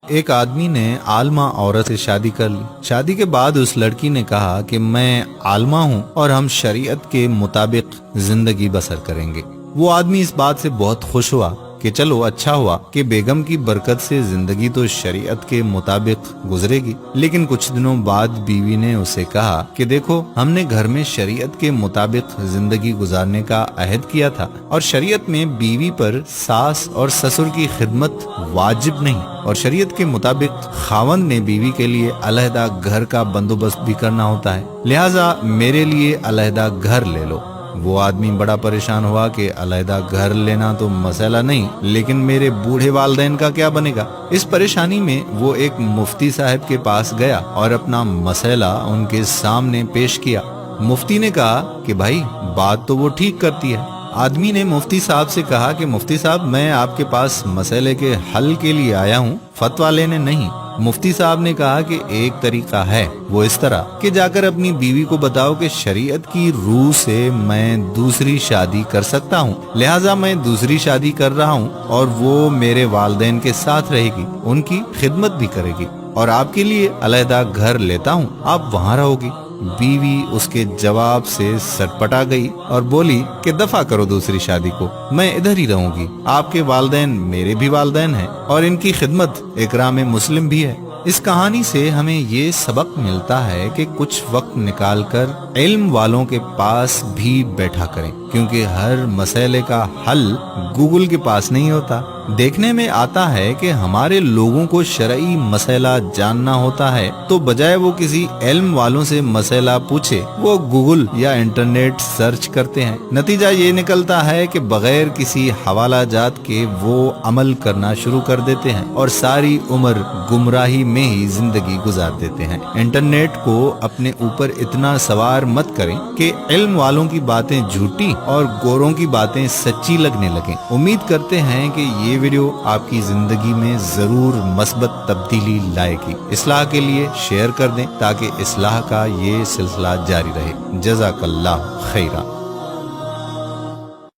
ایک آدمی نے عالمہ عورت سے شادی کر لی۔ شادی کے بعد اس لڑکی نے کہا کہ میں عالمہ ہوں اور ہم شریعت کے مطابق زندگی بسر کریں گے۔ وہ آدمی اس بات سے بہت خوش ہوا کہ چلو اچھا ہوا کہ بیگم کی برکت سے زندگی تو شریعت کے مطابق گزرے گی۔ لیکن کچھ دنوں بعد بیوی نے اسے کہا کہ دیکھو، ہم نے گھر میں شریعت کے مطابق زندگی گزارنے کا عہد کیا تھا، اور شریعت میں بیوی پر ساس اور سسر کی خدمت واجب نہیں، اور شریعت کے مطابق خاوند نے بیوی کے لیے علیحدہ گھر کا بندوبست بھی کرنا ہوتا ہے، لہٰذا میرے لیے علیحدہ گھر لے لو۔ وہ آدمی بڑا پریشان ہوا کہ علیحدہ گھر لینا تو مسئلہ نہیں، لیکن میرے بوڑھے والدین کا کیا بنے گا؟ اس پریشانی میں وہ ایک مفتی صاحب کے پاس گیا اور اپنا مسئلہ ان کے سامنے پیش کیا۔ مفتی نے کہا کہ بھائی، بات تو وہ ٹھیک کرتی ہے۔ آدمی نے مفتی صاحب سے کہا کہ مفتی صاحب، میں آپ کے پاس مسئلے کے حل کے لیے آیا ہوں، فتویٰ لینے نہیں۔ مفتی صاحب نے کہا کہ ایک طریقہ ہے، وہ اس طرح کہ جا کر اپنی بیوی کو بتاؤ کہ شریعت کی روح سے میں دوسری شادی کر سکتا ہوں، لہٰذا میں دوسری شادی کر رہا ہوں، اور وہ میرے والدین کے ساتھ رہے گی، ان کی خدمت بھی کرے گی، اور آپ کے لیے علیحدہ گھر لیتا ہوں، آپ وہاں رہو گی۔ بیوی اس کے جواب سے سٹپٹا گئی اور بولی کہ دفع کرو دوسری شادی کو، میں ادھر ہی رہوں گی، آپ کے والدین میرے بھی والدین ہیں، اور ان کی خدمت اکرام مسلم بھی ہے۔ اس کہانی سے ہمیں یہ سبق ملتا ہے کہ کچھ وقت نکال کر علم والوں کے پاس بھی بیٹھا کریں، کیونکہ ہر مسئلے کا حل گوگل کے پاس نہیں ہوتا۔ دیکھنے میں آتا ہے کہ ہمارے لوگوں کو شرعی مسئلہ جاننا ہوتا ہے تو بجائے وہ کسی علم والوں سے مسئلہ پوچھے، وہ گوگل یا انٹرنیٹ سرچ کرتے ہیں۔ نتیجہ یہ نکلتا ہے کہ بغیر کسی حوالہ جات کے وہ عمل کرنا شروع کر دیتے ہیں اور ساری عمر گمراہی میں ہی زندگی گزار دیتے ہیں۔ انٹرنیٹ کو اپنے اوپر اتنا سوار مت کریں کہ علم والوں کی باتیں جھوٹی اور گوروں کی باتیں سچی لگنے لگیں۔ امید کرتے ہیں کہ یہ ویڈیو آپ کی زندگی میں ضرور مثبت تبدیلی لائے گی۔ اصلاح کے لیے شیئر کر دیں تاکہ اصلاح کا یہ سلسلہ جاری رہے۔ جزاک اللہ خیرہ۔